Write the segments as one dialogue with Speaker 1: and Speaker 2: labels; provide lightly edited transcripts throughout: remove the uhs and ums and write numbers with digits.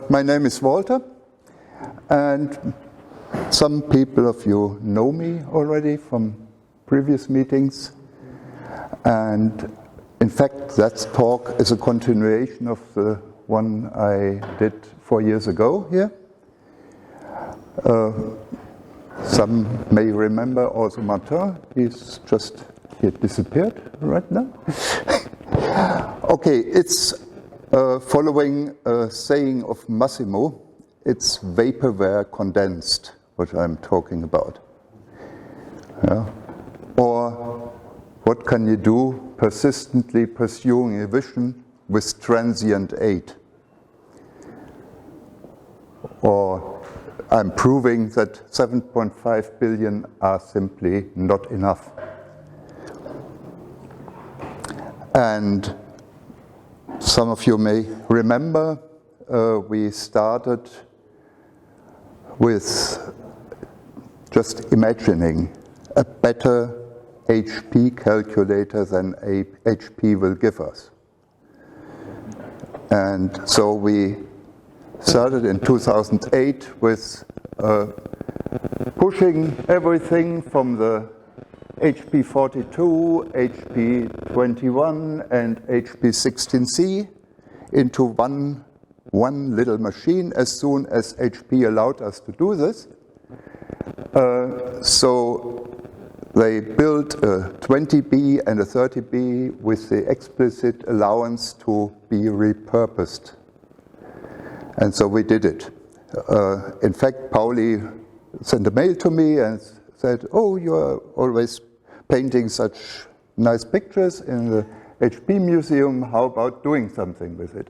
Speaker 1: My name is Walter, and some people of you know me already from previous meetings. And in fact, that talk is a continuation of the one I did 4 years ago here. Some may remember also Martin. He disappeared right now. Okay, it's following a saying of Massimo. It's Vapourware Condensed, what I'm talking about. Yeah. Or what can you do persistently pursuing a vision with Transient Aid? Or I'm proving that 7.5 billion are simply not enough. And some of you may remember we started with just imagining a better HP calculator than HP will give us. And so we started in 2008 with pushing everything from the HP42, HP21 and HP16C into one little machine as soon as HP allowed us to do this. So they built a 20B and a 30B with the explicit allowance to be repurposed. And so we did it. In fact, Pauli sent a mail to me and said, "Oh, you're always painting such nice pictures in the HP Museum. How about doing something with it?"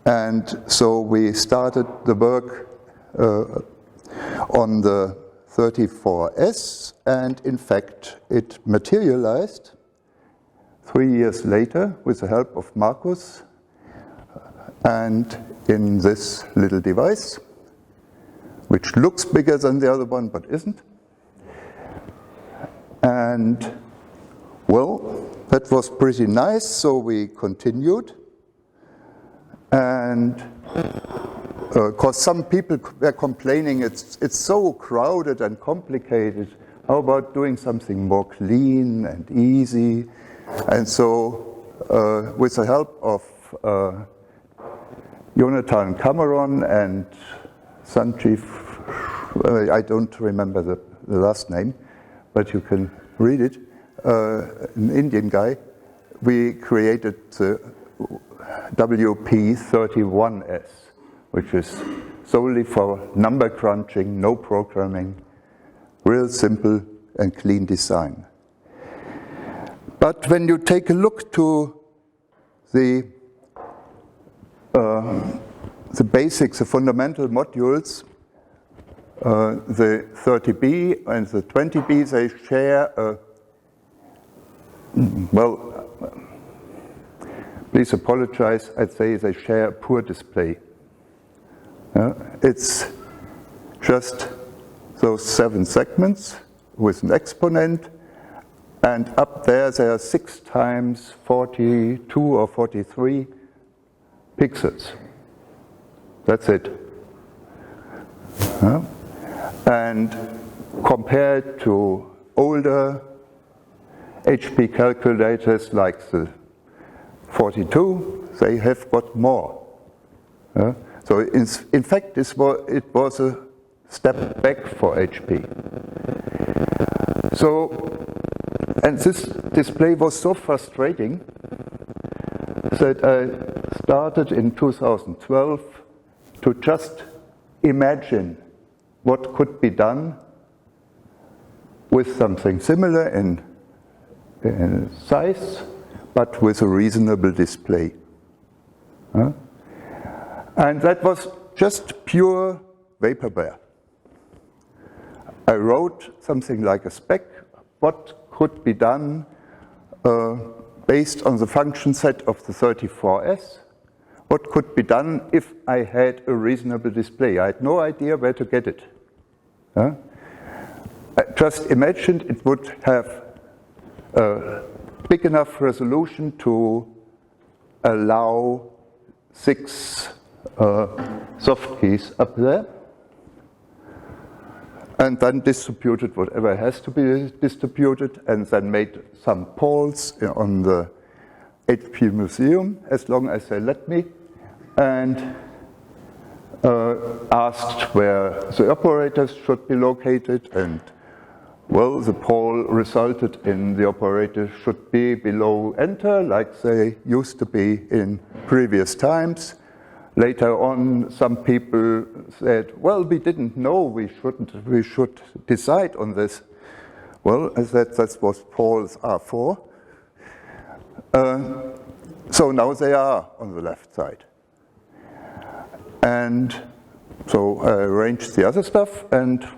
Speaker 1: And so we started the work on the 34S, and in fact, it materialized 3 years later with the help of Markus, and in this little device, which looks bigger than the other one but isn't. And well, that was pretty nice, so we continued. And because some people were complaining it's so crowded and complicated, how about doing something more clean and easy? And so with the help of Jonathan Cameron and Sanjeev, I don't remember the last name, but you can read it, an Indian guy, we created the WP41S, which is solely for number crunching, no programming, real simple and clean design. But when you take a look to the basics, the fundamental modules, the 30B and the 20B, they share please apologize, I'd say they share a poor display. It's just those 7 segments with an exponent, and up there are 6 times 42 or 43 pixels. That's it. And compared to older HP calculators like the 42, they have got more. So in fact, it was a step back for HP. So, and this display was so frustrating that I started in 2012 to just imagine what could be done with something similar in size, but with a reasonable display. And that was just pure vaporware. I wrote something like a spec, what could be done based on the function set of the 34S, what could be done if I had a reasonable display. I had no idea where to get it. I just imagined it would have a big enough resolution to allow 6 soft keys up there, and then distributed whatever has to be distributed, and then made some polls on the HP Museum, as long as they let me, and asked where the operators should be located, and well, the poll resulted in the operators should be below enter, like they used to be in previous times. Later on, some people said, well, we didn't know, we should decide on this. Well, I said that's what polls are for. So now they are on the left side. And so I arranged the other stuff and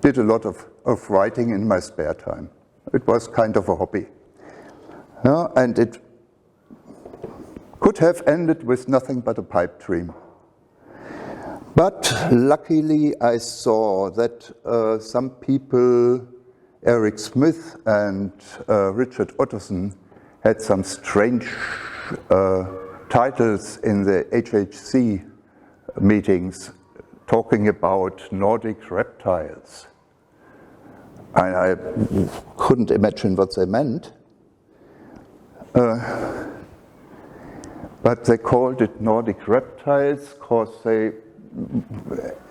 Speaker 1: did a lot of writing in my spare time. It was kind of a hobby. And it could have ended with nothing but a pipe dream. But luckily I saw that some people, Eric Smith and Richard Ottoson, had some strange titles in the HHC meetings talking about Nordic reptiles. I couldn't imagine what they meant. But they called it Nordic reptiles because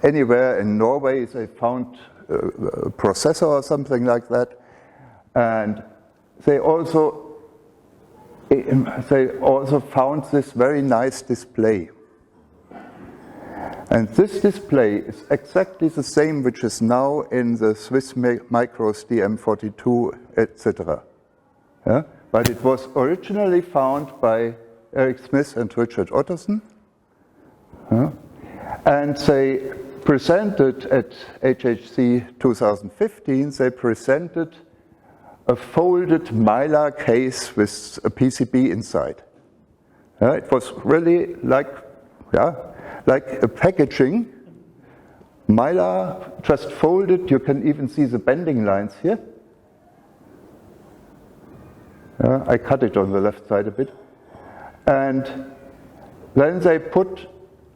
Speaker 1: anywhere in Norway they found a processor or something like that. And they also found this very nice display. And this display is exactly the same which is now in the Swiss Micros DM42, etc. Yeah? But it was originally found by Eric Smith and Richard Ottoson. Yeah? And they presented at HHC 2015, they presented a folded mylar case with a PCB inside. Yeah? It was really like a packaging, mylar just folded. You can even see the bending lines here. I cut it on the left side a bit. And then they put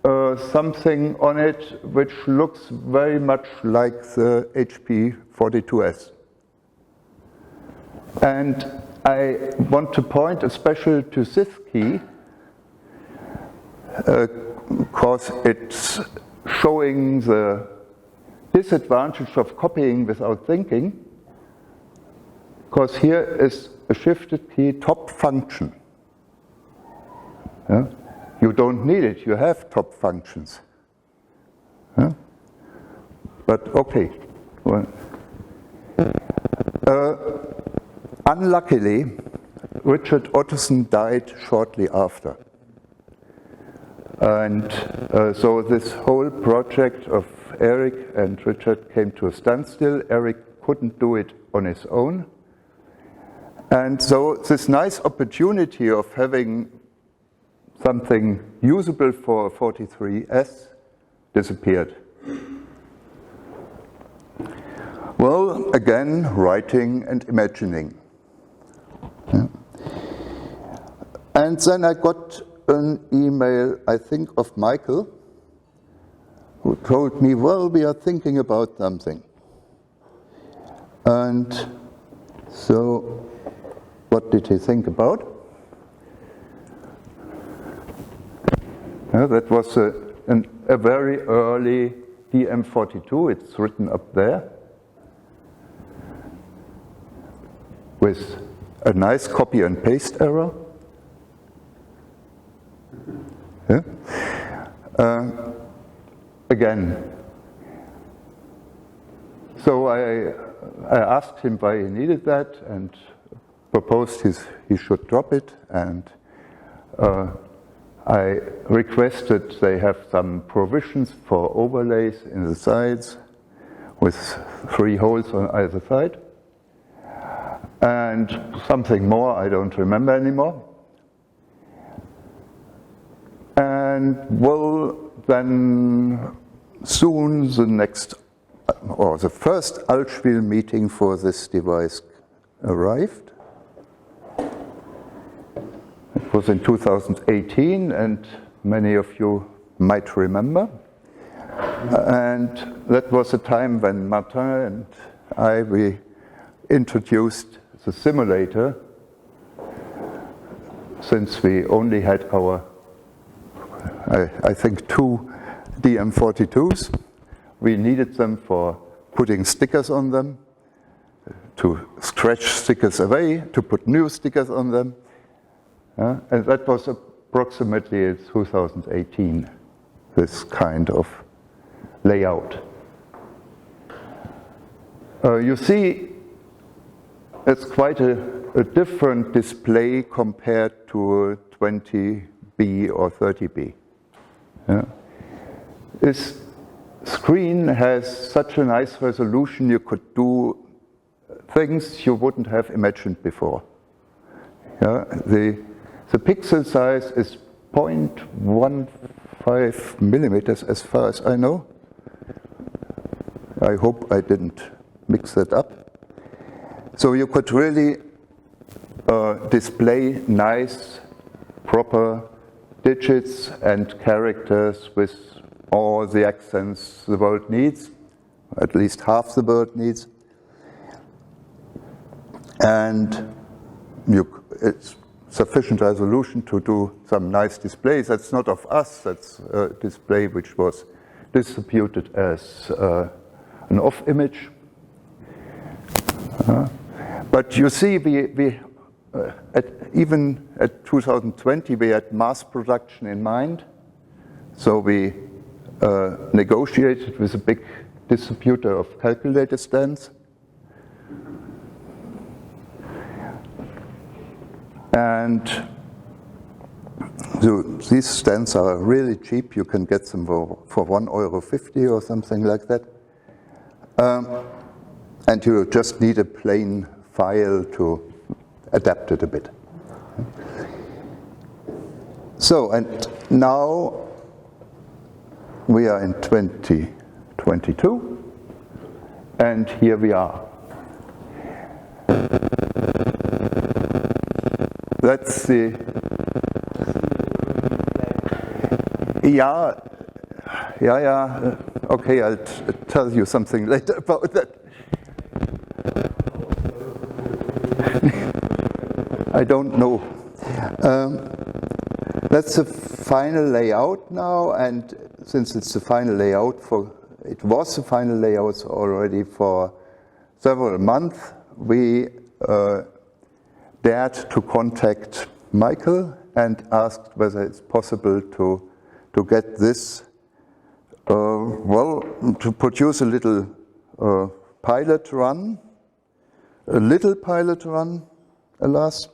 Speaker 1: something on it which looks very much like the HP-42S. And I want to point especially to this key, because it's showing the disadvantage of copying without thinking, because here is a shifted key top function. Yeah? You don't need it, you have top functions. Yeah? But okay. Well, unluckily, Richard Ottoson died shortly after. And so this whole project of Eric and Richard came to a standstill. Eric couldn't do it on his own. And so this nice opportunity of having something usable for 43S disappeared. Well, again, writing and imagining. Yeah. And then I got an email, I think, of Michael, who told me, well, we are thinking about something. And so, what did he think about? That was a very early DM42, it's written up there, with a nice copy and paste error. Yeah. Again, so I asked him why he needed that and proposed he should drop it, and I requested they have some provisions for overlays in the sides with 3 holes on either side, and something more I don't remember anymore. And well, then soon the first Allschwil meeting for this device arrived. It was in 2018, and many of you might remember. And that was a time when Martin and we introduced the simulator, since we only had our, I think, 2 DM42s. We needed them for putting stickers on them, to scratch stickers away, to put new stickers on them. And that was approximately in 2018, this kind of layout. You see, it's quite a different display compared to a 20B or 30B. This screen has such a nice resolution, you could do things you wouldn't have imagined before. The pixel size is 0.15 millimeters as far as I know. I hope I didn't mix that up. So you could really display nice, proper digits and characters with all the accents the world needs, at least half the world needs. And it's sufficient resolution to do some nice displays. That's not of us, that's a display which was distributed as an off image. But you see, even at 2020, we had mass production in mind. So we negotiated with a big distributor of calculator stands. And so these stands are really cheap. You can get them for €1.50 or something like that. And you just need a plain file to adapt it a bit. So, and now we are in 2022, and here we are. That's the, yeah, okay, I'll tell you something later about that. I don't know. That's the final layout now, and since it's the final layout it was the final layout already for several months, we dared to contact Michael and asked whether it's possible to get this, to produce a little pilot run, alas.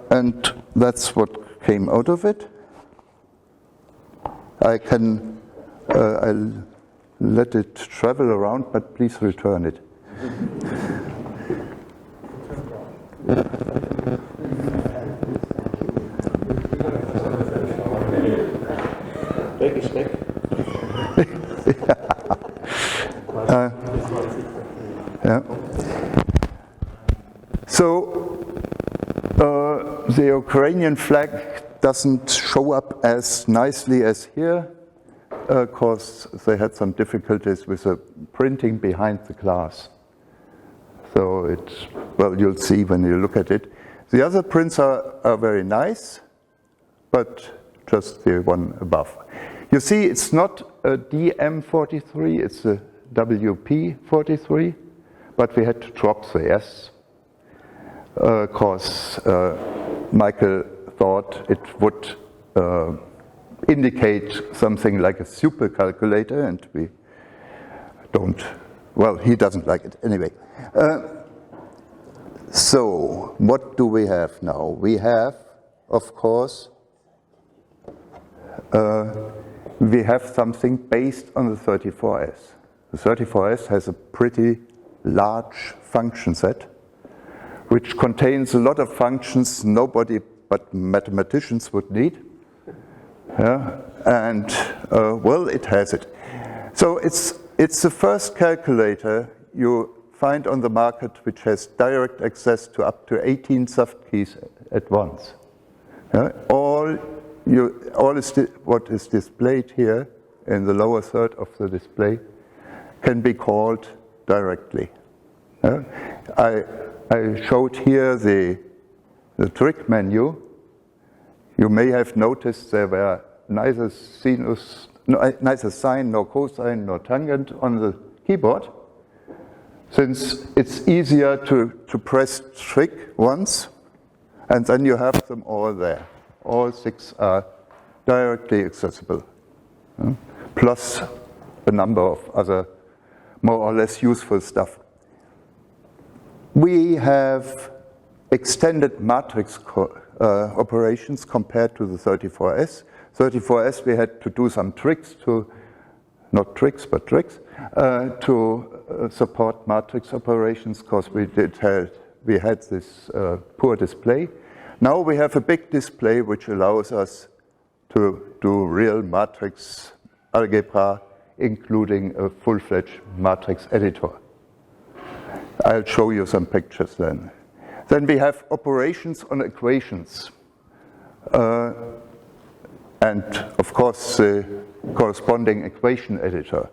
Speaker 1: And that's what came out of it. I'll let it travel around, but please return it. Yeah. So the Ukrainian flag doesn't show up as nicely as here, because they had some difficulties with the printing behind the glass. So it's, well, you'll see when you look at it. The other prints are very nice, but just the one above. You see, it's not a DM43, it's a WP43, but we had to drop the S, because Michael thought it would indicate something like a supercalculator, and we don't, well, he doesn't like it anyway. So, what do we have now? We have, of course, we have something based on the 34S. The 34S has a pretty large function set, which contains a lot of functions nobody but mathematicians would need. Yeah? And, well, it has it. So it's the first calculator you find on the market which has direct access to up to 18 soft keys at once. All what is displayed here in the lower third of the display can be called directly. I showed here the trick menu. You may have noticed there were neither sine nor cosine nor tangent on the keyboard, since it's easier to press trick once, and then you have them all there. All 6 are directly accessible, plus a number of other more or less useful stuff. We have extended matrix operations compared to the 34S. 34S, we had to do some tricks not tricks, but tricks, to support matrix operations, because we had this poor display. Now we have a big display which allows us to do real matrix algebra, including a full-fledged matrix editor. I'll show you some pictures then. Then we have operations on equations. And of course the corresponding equation editor.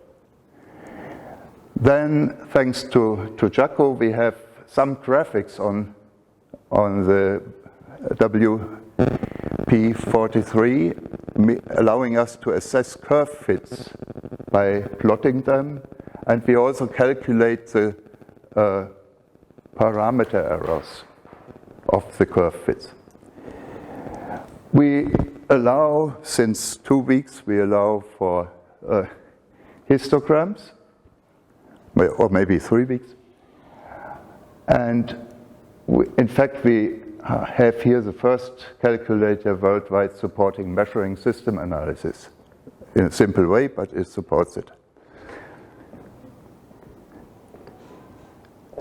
Speaker 1: Then, thanks to Jaco, we have some graphics on the WP43, allowing us to assess curve fits by plotting them, and we also calculate the parameter errors of the curve fits. We allow, since 2 weeks, we allow for histograms, or maybe 3 weeks. And in fact, we have here the first calculator worldwide supporting measuring system analysis in a simple way, but it supports it.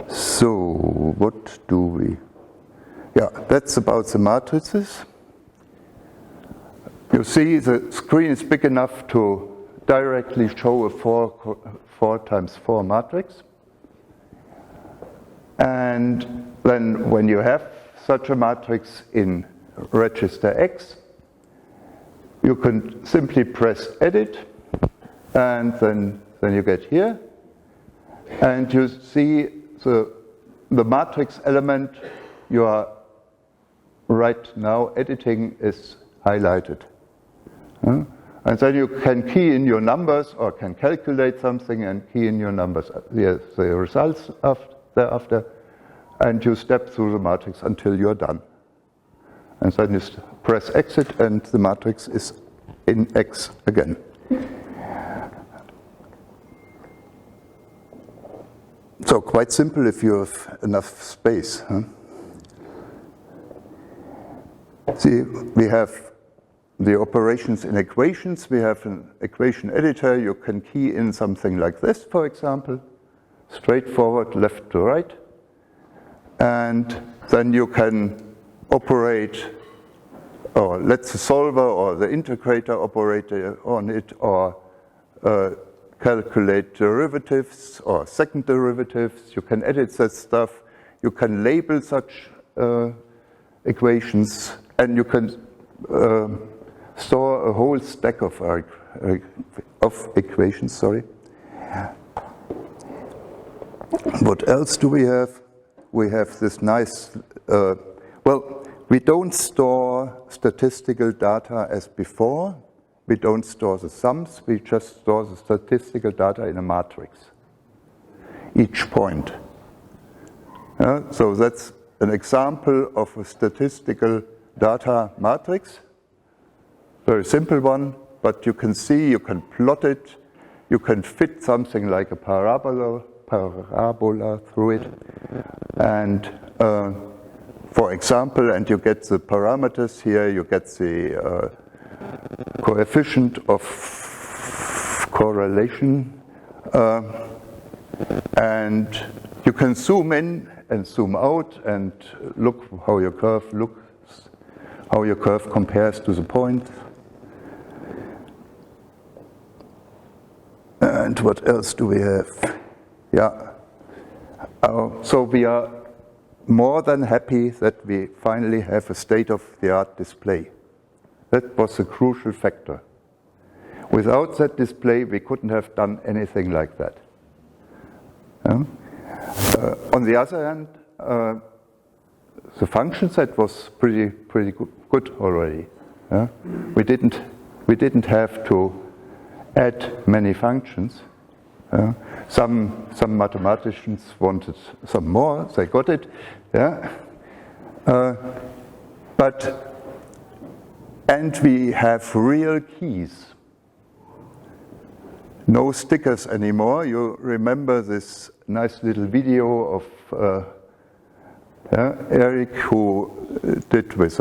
Speaker 1: So, what do we? Yeah, that's about the matrices. You see, the screen is big enough to directly show a 4 times 4 matrix. And then when you have such a matrix in register X, you can simply press edit, and then you get here. And you see the matrix element you are right now editing is highlighted. And then you can key in your numbers, or can calculate something and key in your numbers, the results thereafter, and you step through the matrix until you're done. And then you press exit, and the matrix is in X again. So quite simple if you have enough space. See, we have the operations in equations. We have an equation editor. You can key in something like this, for example, straightforward, left to right. And then you can operate, or let the solver or the integrator operate on it, or calculate derivatives or second derivatives. You can edit that stuff. You can label such equations, and you can store a whole stack of equations. Sorry. What else do we have? We have this nice. Well, we don't store statistical data as before. We don't store the sums. We just store the statistical data in a matrix. Each point. So that's an example of a statistical data matrix. Very simple one, but you can see, you can plot it, you can fit something like a parabola through it, and for example, and you get the parameters here, you get the coefficient of correlation, and you can zoom in and zoom out and look how your curve looks, how your curve compares to the point. And what else do we have? Yeah. So we are more than happy that we finally have a state-of-the-art display. That was a crucial factor. Without that display, we couldn't have done anything like that. On the other hand, the function set was pretty good already. We didn't have to add many functions. Some mathematicians wanted some more, they got it. And we have real keys. No stickers anymore. You remember this nice little video of Eric, who did with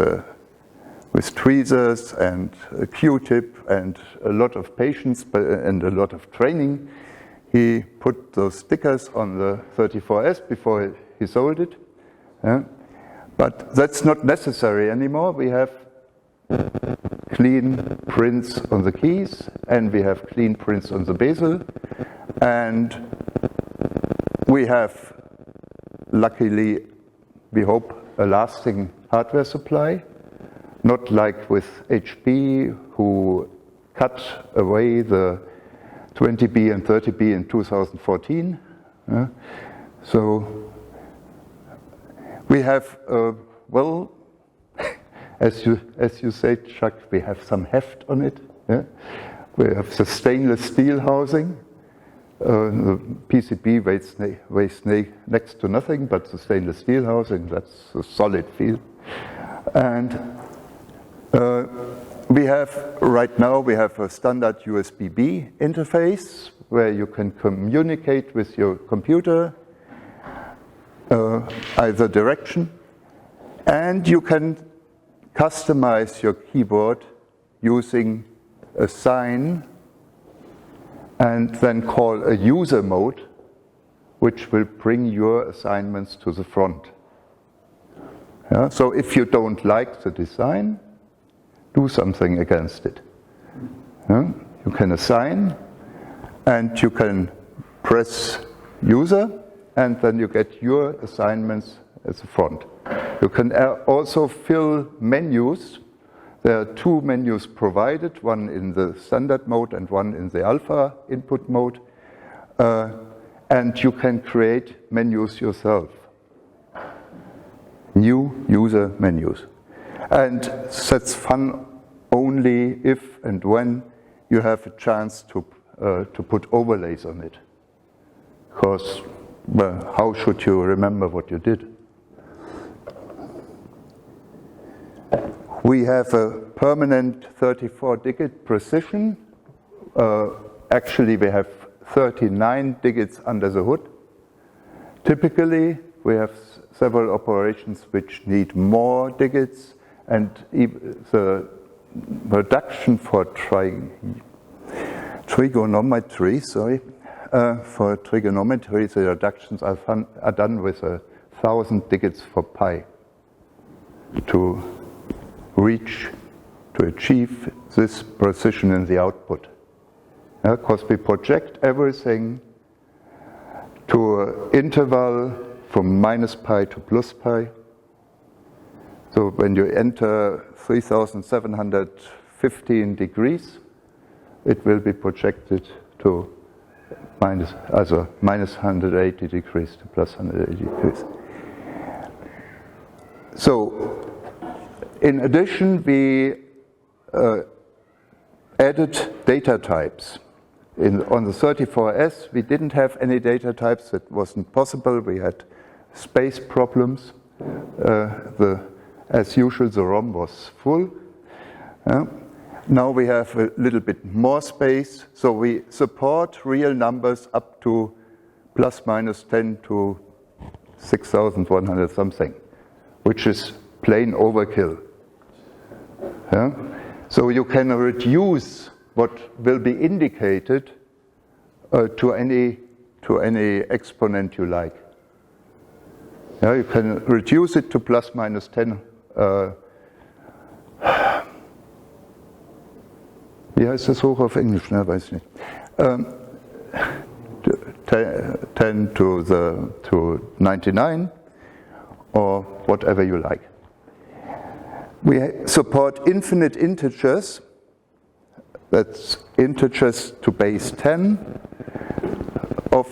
Speaker 1: tweezers and a Q-tip and a lot of patience and a lot of training. He put those stickers on the 34S before he sold it. But that's not necessary anymore. We have clean prints on the keys, and we have clean prints on the Basel, and we have, luckily, we hope, a lasting hardware supply, not like with HP, who cut away the 20B and 30B in 2014. So we have, well, as you say, Chuck, we have some heft on it. We have the stainless steel housing. The PCB weighs next to nothing, but the stainless steel housing, that's a solid field. And right now we have a standard USB-B interface where you can communicate with your computer either direction, and you can customize your keyboard using a sign and then call a user mode, which will bring your assignments to the front. So if you don't like the design, do something against it. You can assign, and you can press user, and then you get your assignments at the front. You can also fill menus. There are two menus provided, one in the standard mode and one in the alpha input mode. And you can create menus yourself. New user menus. And that's fun only if and when you have a chance to put overlays on it. Because, well, how should you remember what you did? We have a permanent 34-digit precision. Actually, we have 39 digits under the hood. Typically, we have several operations which need more digits, and the reduction for trigonometry, the reductions are done with 1,000 digits for pi to achieve this precision in the output. Because we project everything to an interval from minus pi to plus pi. So when you enter 3,715 degrees, it will be projected to minus 180 degrees to plus 180 degrees. So, in addition, we added data types. On the 34S, we didn't have any data types. That wasn't possible. We had space problems. As usual, the ROM was full. Now we have a little bit more space, so we support real numbers up to plus minus 10 to 6,100 something, which is plain overkill. So you can reduce what will be indicated to any exponent you like. You can reduce it to plus minus 10. Wie heißt das hoch auf Englisch? Ne, weiß ich nicht. 10 to 99, or whatever you like. We support infinite integers, that's integers to base 10 of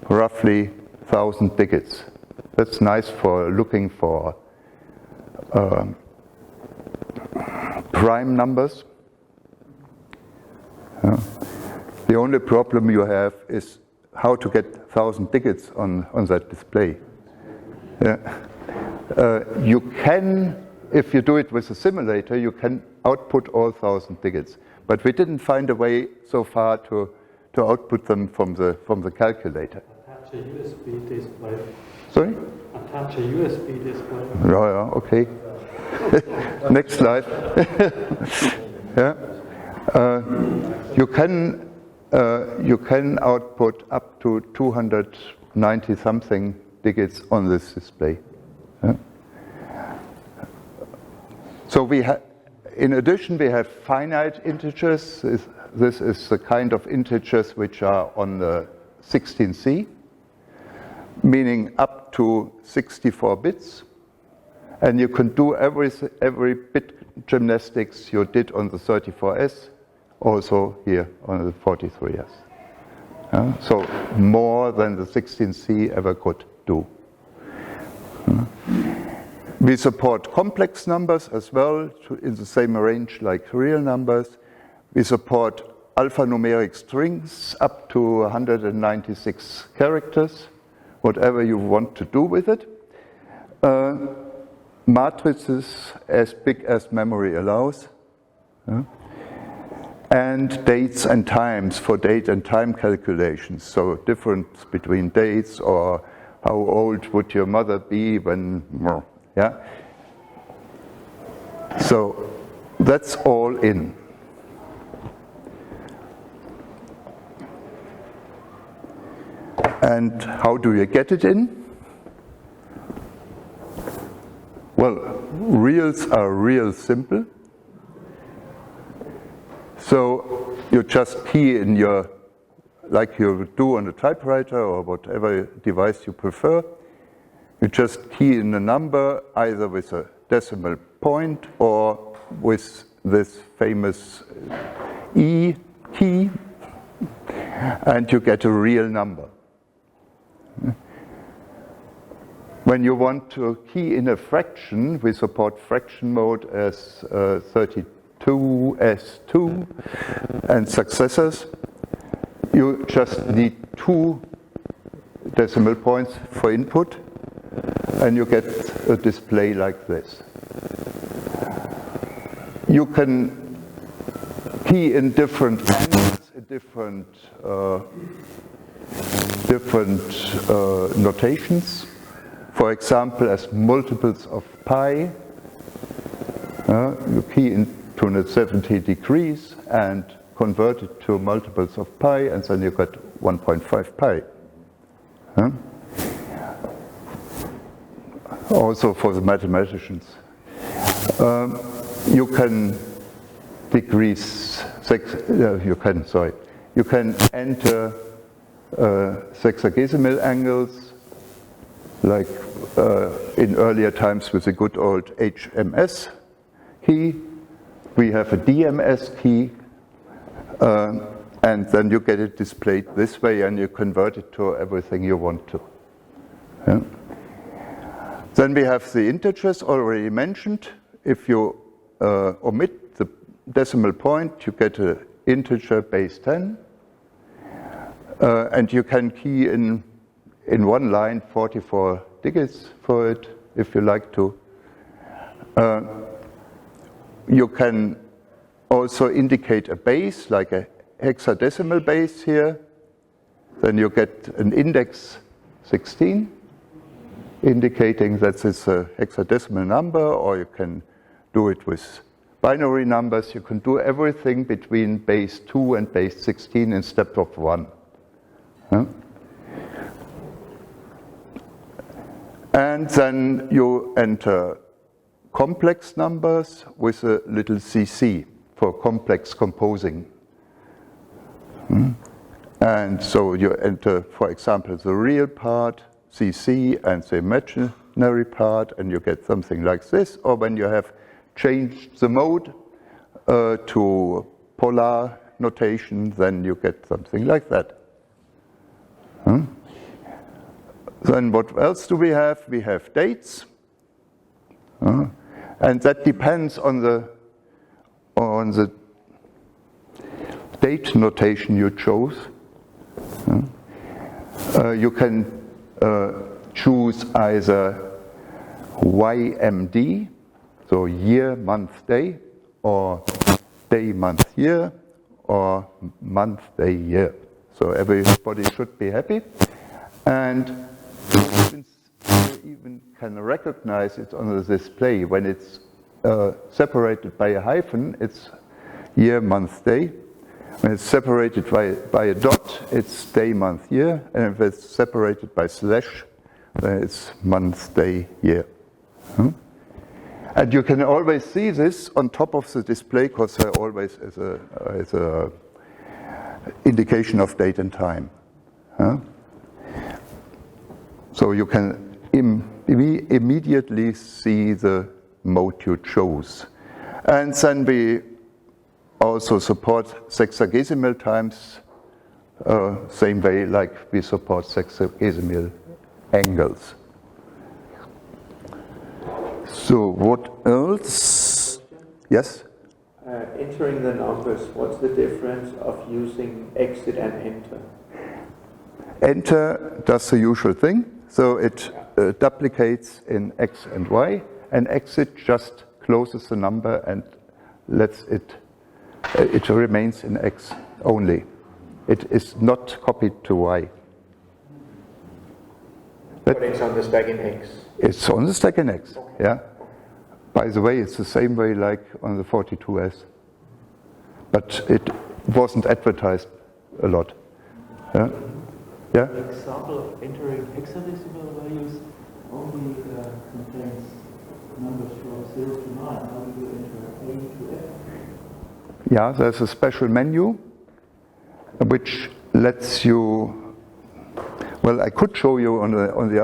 Speaker 1: roughly 1,000 digits. That's nice for looking for prime numbers. The only problem you have is how to get 1,000 digits on that display. You can, if you do it with a simulator, you can output all 1,000 digits. But we didn't find a way so far to output them from the calculator.
Speaker 2: Attach a USB display.
Speaker 1: Sorry?
Speaker 2: Attach a USB display.
Speaker 1: Yeah, okay. Next slide. Yeah. You can output up to 290 something digits on this display. Yeah. So in addition, we have finite integers. This is the kind of integers which are on the 16C, meaning up to 64 bits. And you can do every bit gymnastics you did on the 34S, also here on the 43S. So more than the 16C ever could do. We support complex numbers as well, in the same range like real numbers. We support alphanumeric strings up to 196 characters, whatever you want to do with it. Matrices as big as memory allows. And dates and times for date and time calculations. So difference between dates, or how old would your mother be when, yeah? So that's all in. And how do you get it in? Well, reals are real simple. So you just key in your, like you do on a typewriter or whatever device you prefer, you just key in a number either with a decimal point or with this famous E key, and you get a real number. When you want to key in a fraction, we support fraction mode as 32S2 and successors. You just need 2 decimal points for input, and you get a display like this. You can key in different angles, different notations. For example, as multiples of pi, you key in 270 degrees and convert it to multiples of pi, and then you get 1.5 pi. Also for the mathematicians. You can decrease, you can enter sexagesimal angles, like in earlier times with the good old HMS key. We have a DMS key, and then you get it displayed this way, and you convert it to everything you want to. Yeah. Then we have the integers already mentioned. If you omit the decimal point, you get an integer base 10, and you can key in one line 44 digits for it if you like to. You can also indicate a base, like a hexadecimal base here. Then you get an index 16, indicating that it's a hexadecimal number, or you can do it with binary numbers. You can do everything between base 2 and base 16 in steps of 1. And then you enter complex numbers with a little cc for complex composing. And so you enter, for example, the real part, cc, and the imaginary imaginary part and you get something like this, or when you have changed the mode to polar notation, then you get something like that. Then what else do we have? We have dates, and that depends on the date notation you chose. You can choose either YMD, so year, month, day, or day, month, year, or month, day, year. So everybody should be happy. And you even can recognize it on the display. When it's separated by a hyphen, it's year, month, day. When it's separated by a dot, it's day, month, year. And if it's separated by slash, then it's month, day, year. And you can always see this on top of the display because there always is a indication of date and time. So you can immediately see the mode you chose. And then we also support sexagesimal times, same way like we support sexagesimal angles. So what else? Yes?
Speaker 3: Entering the numbers, what's the difference of using exit and enter?
Speaker 1: Enter does the usual thing, so it duplicates in X and Y, and exit just closes the number and lets it remains in X only. It is not copied to Y.
Speaker 3: But it's on the stack in X.
Speaker 1: It's on the stack in X,
Speaker 3: okay.
Speaker 1: Yeah. By the way, it's the same way like on the 42S. But it wasn't advertised a lot. Yeah? Yeah?
Speaker 2: The example of entering hexadecimal values only contains numbers from 0 to 9. How do you enter A to F?
Speaker 1: Yeah, there's a special menu which lets you. Well, I could show you on the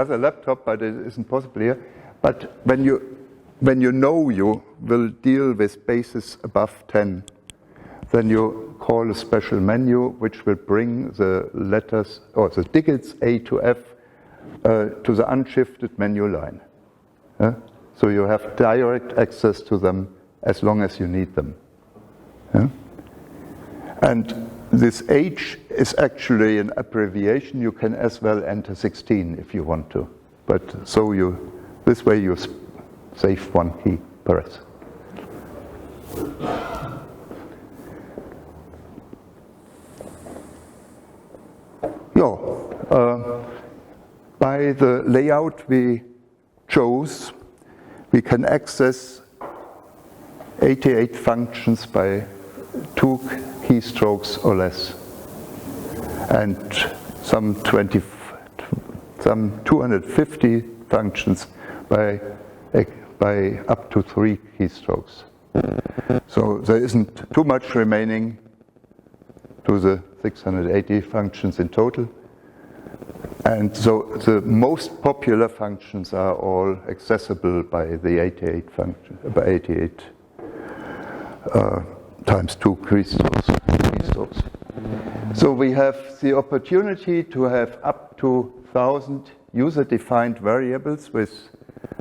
Speaker 1: other laptop, but it isn't possible here. But when you know you will deal with bases above 10, then you call a special menu which will bring the letters or the digits A to F to the unshifted menu line. So you have direct access to them as long as you need them. And this H is actually an abbreviation. You can as well enter 16 if you want to. But this way you save one key press. By the layout we chose, we can access 88 functions by 2 keystrokes or less, and some 250 functions by up to 3 keystrokes. So there isn't too much remaining to the 680 functions in total. And so the most popular functions are all accessible by the 88 function, by 88 times 2 keystrokes. So we have the opportunity to have up to 1,000 user-defined variables with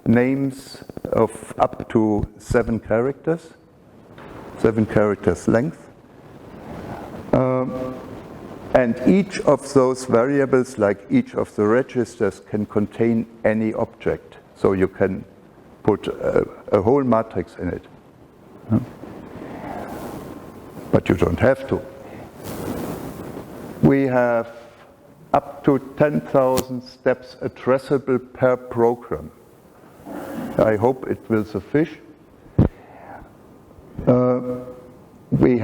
Speaker 1: names of up to 7 characters length. And each of those variables, like each of the registers, can contain any object. So you can put a whole matrix in it. But you don't have to. We have up to 10,000 steps addressable per program. I hope it will suffice. We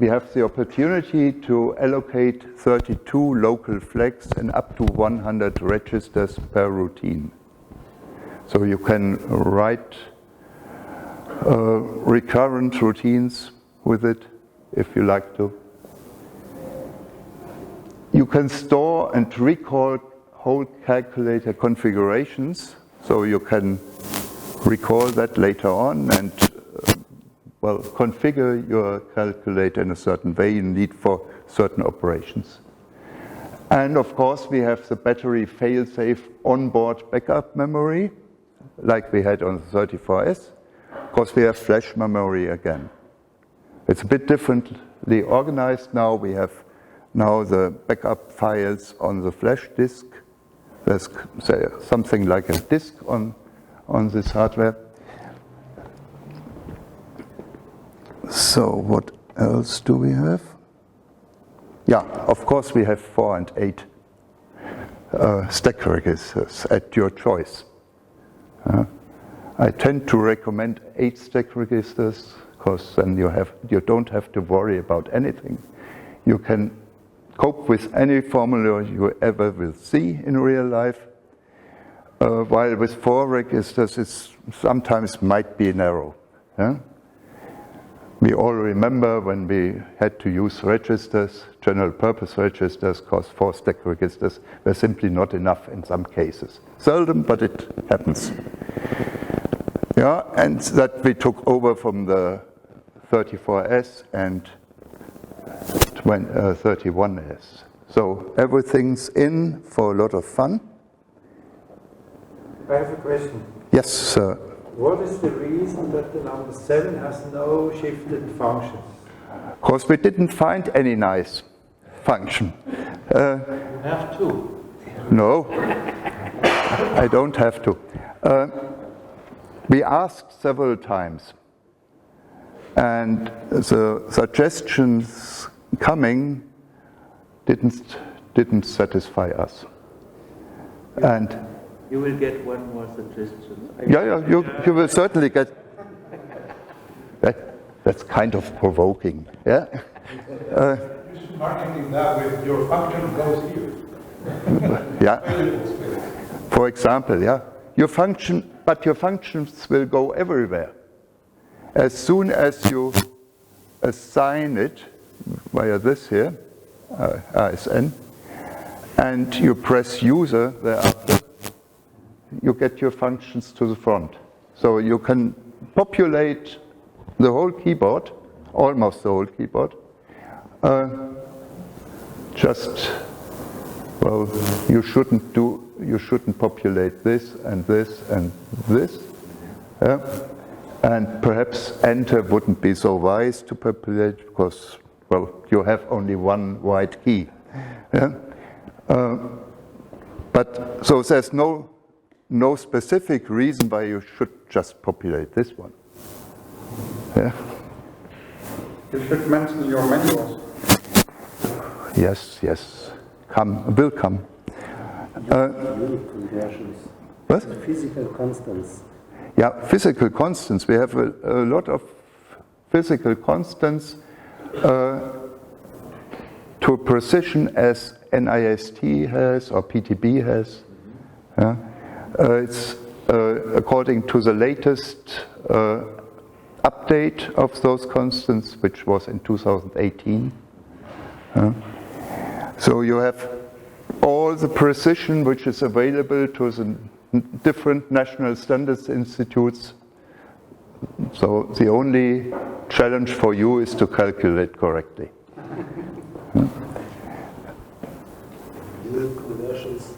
Speaker 1: have the opportunity to allocate 32 local flags and up to 100 registers per routine. So you can write recurrent routines with it if you like to. You can store and record whole calculator configurations, so you can recall that later on and well, configure your calculator in a certain way you need for certain operations. And of course, we have the battery fail-safe onboard backup memory, like we had on the 34S. Of course, we have flash memory again. It's a bit differently organized now. We have now the backup files on the flash disk. There's something like a disk on this hardware. So what else do we have? Yeah, of course we have 4 and 8 stack registers at your choice. I tend to recommend 8 stack registers because then you don't have to worry about anything. You can cope with any formula you ever will see in real life, while with 4 registers it sometimes might be narrow. We all remember when we had to use registers, general purpose registers, because 4 stack registers were simply not enough in some cases. Seldom, but it happens. Yeah, and that we took over from the 34S and 31S. So everything's in for a lot of fun.
Speaker 4: I have a question.
Speaker 1: Yes, sir.
Speaker 4: What is the reason that the number 7 has no shifted functions?
Speaker 1: Of course, we didn't find any nice function.
Speaker 2: You have to.
Speaker 1: No, I don't have to. We asked several times, and the suggestions coming didn't satisfy us. And
Speaker 2: You will get one more suggestion.
Speaker 1: you will certainly get. That's kind of provoking, yeah.
Speaker 5: Marketing that with your function goes here.
Speaker 1: Yeah. For example, yeah, your functions will go everywhere. As soon as you assign it via this here, ASN, and you press user thereafter, you get your functions to the front. So you can populate the whole keyboard, almost the whole keyboard. Well, you shouldn't populate this and this and this. And perhaps enter wouldn't be so wise to populate because, well, you have only one white key. Yeah? But so there's no specific reason why you should just populate this one. Yeah.
Speaker 5: You should mention your manuals.
Speaker 1: Yes. Will come.
Speaker 6: Unit conversions.
Speaker 1: What?
Speaker 6: Physical constants.
Speaker 1: Yeah, physical constants. We have a lot of physical constants to precision as NIST has or PTB has. Yeah. It's according to the latest update of those constants, which was in 2018. So you have all the precision which is available to the different national standards institutes. So the only challenge for you is to calculate correctly.
Speaker 6: Unit conversions.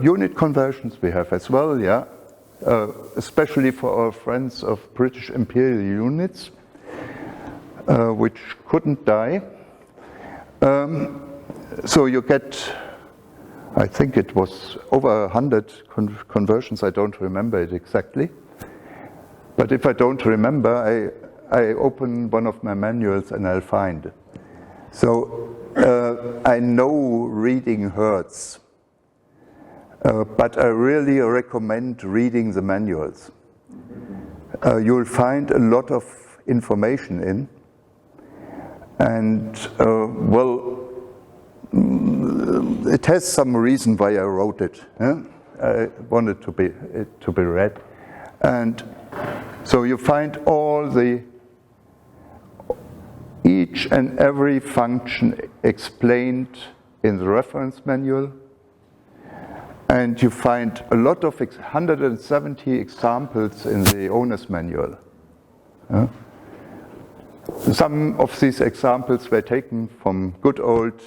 Speaker 1: Unit conversions we have as well, yeah. Especially for our friends of British Imperial units, which couldn't die. So you get, I think it was over 100 conversions, I don't remember it exactly. But if I don't remember, I open one of my manuals and I'll find. So I know reading hurts, but I really recommend reading the manuals. You'll find a lot of information in, and well, it has some reason why I wrote it. I wanted it to be read, and so you find each and every function explained in the reference manual, And you find a lot of 170 examples in the owner's manual. Some of these examples were taken from good old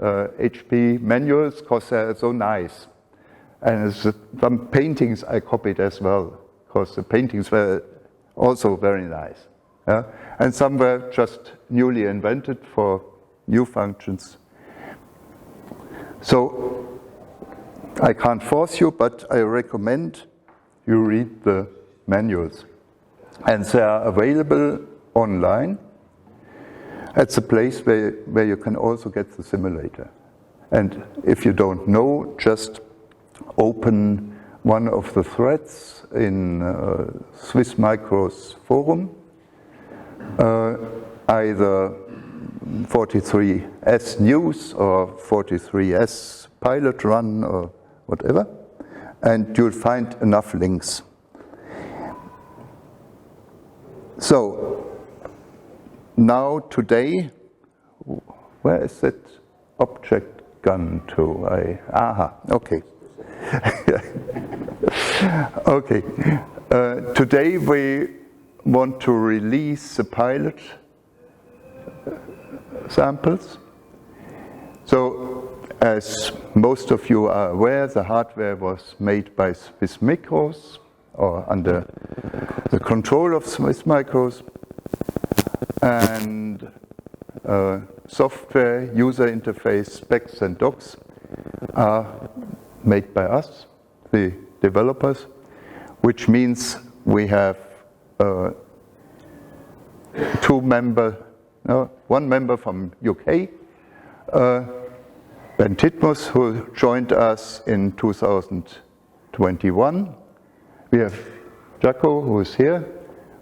Speaker 1: HP manuals because they're so nice. And some paintings I copied as well, because the paintings were also very nice. And some were just newly invented for new functions. So I can't force you, but I recommend you read the manuals. And they are available online at the place where you can also get the simulator. And if you don't know, just open one of the threads in Swiss Micro's forum, either 43S News or 43S Pilot Run or whatever, and you'll find enough links. So, now today, where is that object gone to? Okay. Okay. Today we want to release the pilot samples. So, as most of you are aware, the hardware was made by Swiss Micros, or under the control of Swiss Micros, and software, user interface, specs and docs are made by us, the developers, which means we have one member from UK, Ben Titmus, who joined us in 2021. We have Jaco, who is here,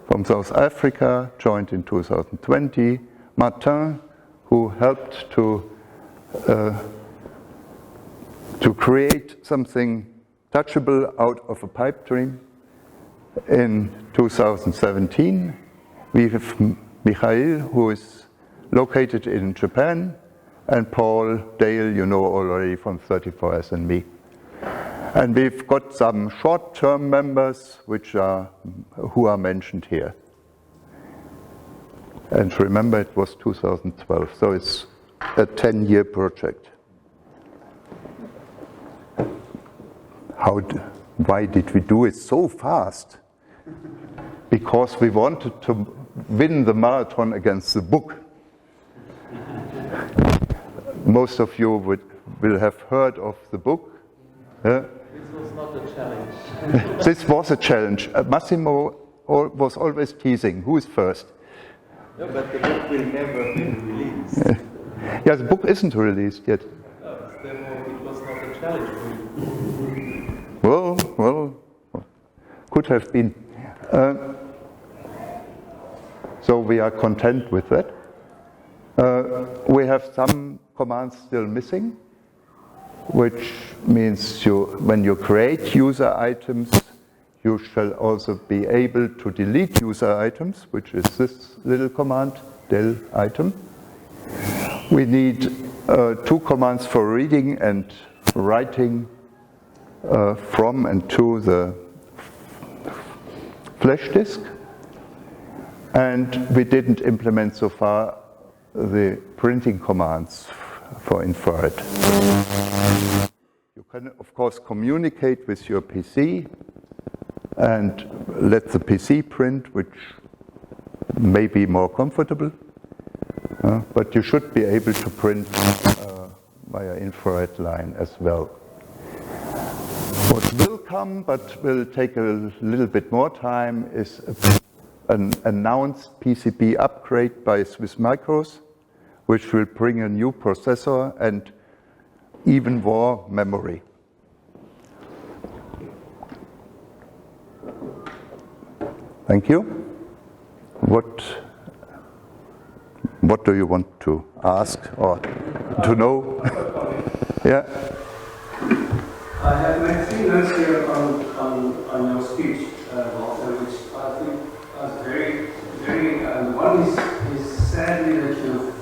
Speaker 1: from South Africa, joined in 2020. Martin, who helped to create something touchable out of a pipe dream in 2017. We have Michael, who is located in Japan, and Paul Dale, you know already from 34S and me. And we've got some short-term members who are mentioned here. And remember, it was 2012, so it's a 10-year project. Why did we do it so fast? Because we wanted to win the marathon against the book. Most of you will have heard of the book.
Speaker 2: This was not a challenge.
Speaker 1: This was a challenge. Massimo was always teasing, who is first?
Speaker 3: No, but the book will never be released.
Speaker 1: Yeah, the book isn't released yet.
Speaker 2: No, therefore it was not a challenge for you.
Speaker 1: Well, could have been. So we are content with that. We have some commands still missing, which means when you create user items, you shall also be able to delete user items, which is this little command, del item. We need 2 commands for reading and writing from and to the flash disk. And we didn't implement so far the printing commands for infrared. You can, of course, communicate with your PC and let the PC print, which may be more comfortable, but you should be able to print via infrared line as well. What will come, but will take a little bit more time, is an announced PCB upgrade by Swiss Micros, which will bring a new processor and even more memory. Thank you. What do you want to ask or to know? Yeah.
Speaker 7: I have made 3 notes here on your speech, Walter, which I think was very, one is sadly that you've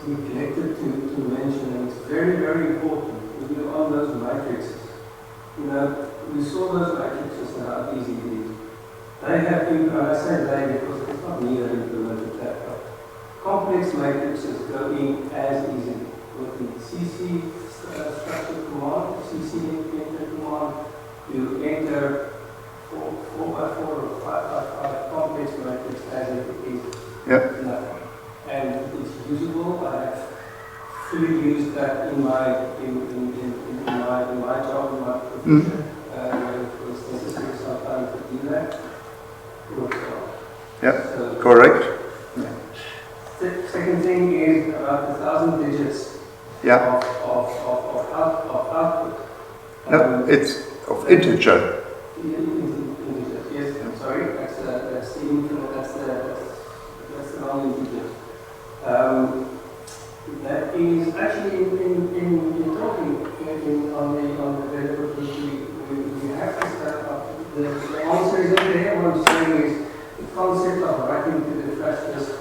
Speaker 7: neglected to mention, and it's very, very important, on those matrices, you know, we saw those matrices and how easy it is. They have been, I say they because it's not me that implemented that, but complex matrices go in as easily with the CC structure command, CC enter command. You enter 4x4 or 5x5 complex matrix as if it is nothing. And it's usable. I have fully used that in my job, in my profession. When it was necessary sometimes to do that. So,
Speaker 1: correct.
Speaker 7: Second thing is about 1,000 digits of output.
Speaker 1: No, it's of integer.
Speaker 7: Integer. Yes, I'm sorry. That's the infinite. That's the non-integer. That is actually in talking on the developer we have to start up. The answer is over there. What I'm saying is the concept of writing to the flash disk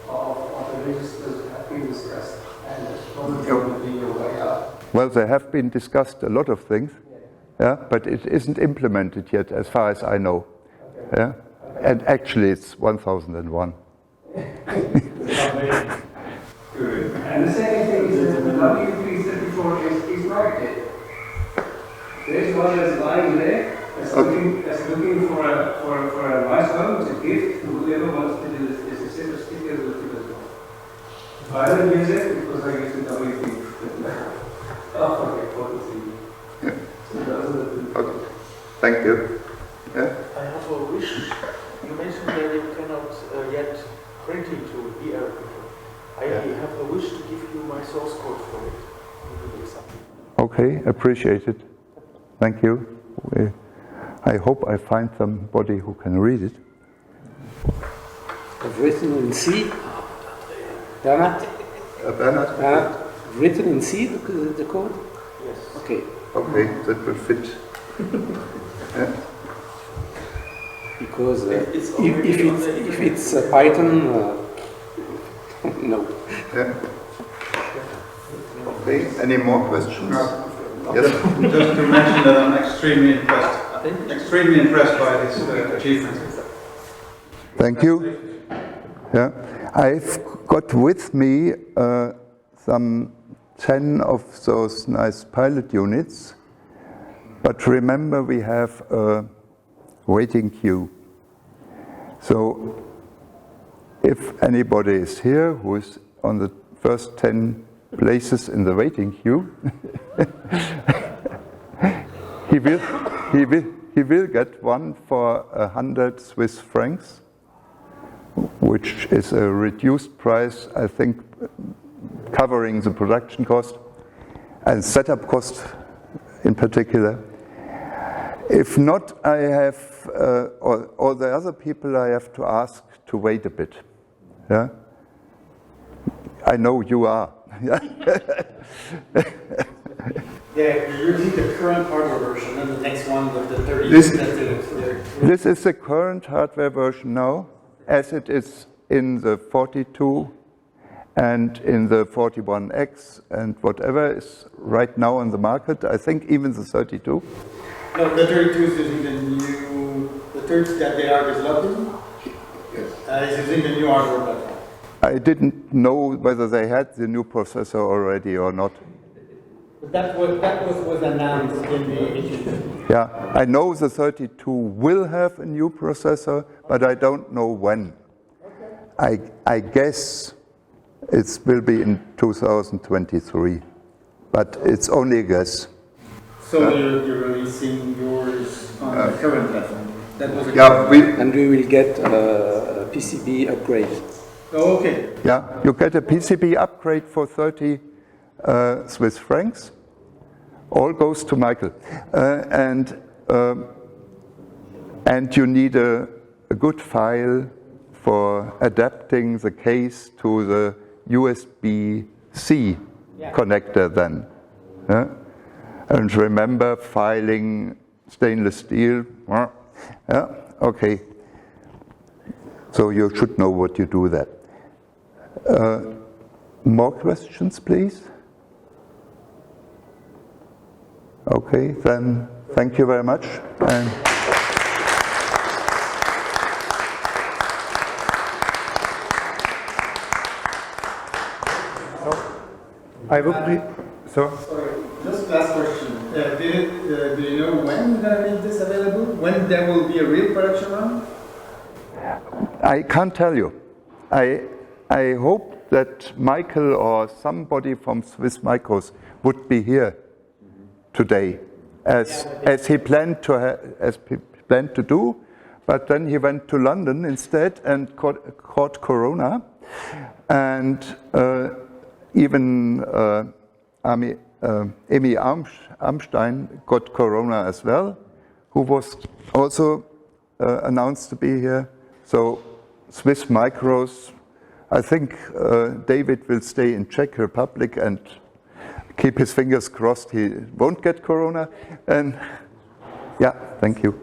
Speaker 7: of the registers have been discussed, and that's probably going to be your way out.
Speaker 1: Well, there have been discussed a lot of things, but it isn't implemented yet, as far as I know.
Speaker 7: Okay.
Speaker 1: And actually, it's 1001.
Speaker 7: Good. And the second thing is that the WP43 is not dead. There's one that's lying there, that's looking for a nice home to give to whoever wants to do this. There's a set of stickers with it as well. I don't use it because I use the WP. Oh, okay, 43. So those are the two.
Speaker 1: Okay. Thank you. Yeah?
Speaker 2: I have a wish. You mentioned that you cannot yet print it to ER people. I have a wish to give you my source code for it.
Speaker 1: Okay, appreciate it. Thank you. I hope I find somebody who can read it.
Speaker 6: I've written in C. Bernard?
Speaker 1: Bernard?
Speaker 6: Written in C, the code?
Speaker 2: Yes.
Speaker 6: Okay.
Speaker 1: Okay, that will fit. Yeah.
Speaker 6: Because if it's Python, no.
Speaker 1: Yeah. Okay, any more questions? Yes?
Speaker 5: Just to mention that I'm extremely impressed by this achievement.
Speaker 1: Thank you. Yeah, I've got with me some 10 of those nice pilot units, but remember we have a waiting queue. So if anybody is here who is on the first 10 places in the waiting queue, he will get one for 100 Swiss francs, which is a reduced price, I think, covering the production cost and setup cost in particular. If not, I have, or the other people I have to ask to wait a bit. Yeah? I know you are.
Speaker 8: Yeah, you need the current hardware version, and the next one with the 30.
Speaker 1: This is the current hardware version now, as it is in the 42 and in the 41X and whatever is right now on the market. I think even the 32.
Speaker 8: No, the 32 is using the new, the 30 that they are developing. Is using the new hardware platform.
Speaker 1: I didn't know whether they had the new processor already or not.
Speaker 8: But that was announced in the.
Speaker 1: Yeah, I know the 32 will have a new processor, but I don't know when. I guess it will be in 2023, but it's only a guess.
Speaker 8: So you're releasing yours on the current platform. That was
Speaker 6: and we will get a PCB upgrade.
Speaker 8: Oh, okay.
Speaker 1: Yeah, you get a PCB upgrade for 30 Swiss francs. All goes to Michael, and you need a good file for adapting the case to the USB-C connector then. Yeah? And remember, filing stainless steel. Yeah, okay. So you should know what you do there. More questions, please? Okay, then thank you very much. And
Speaker 4: I will be, so
Speaker 8: Sorry, just last question. Do you know when you're going to make this available? When there will be a real production run?
Speaker 1: I can't tell you. I hope that Michael or somebody from Swiss Micros would be here today, as he planned to do, but then he went to London instead and caught corona, and even Amy Armstein got corona as well, who was also announced to be here. So Swiss Micros, I think David will stay in Czech Republic and keep his fingers crossed he won't get corona. And yeah, thank you.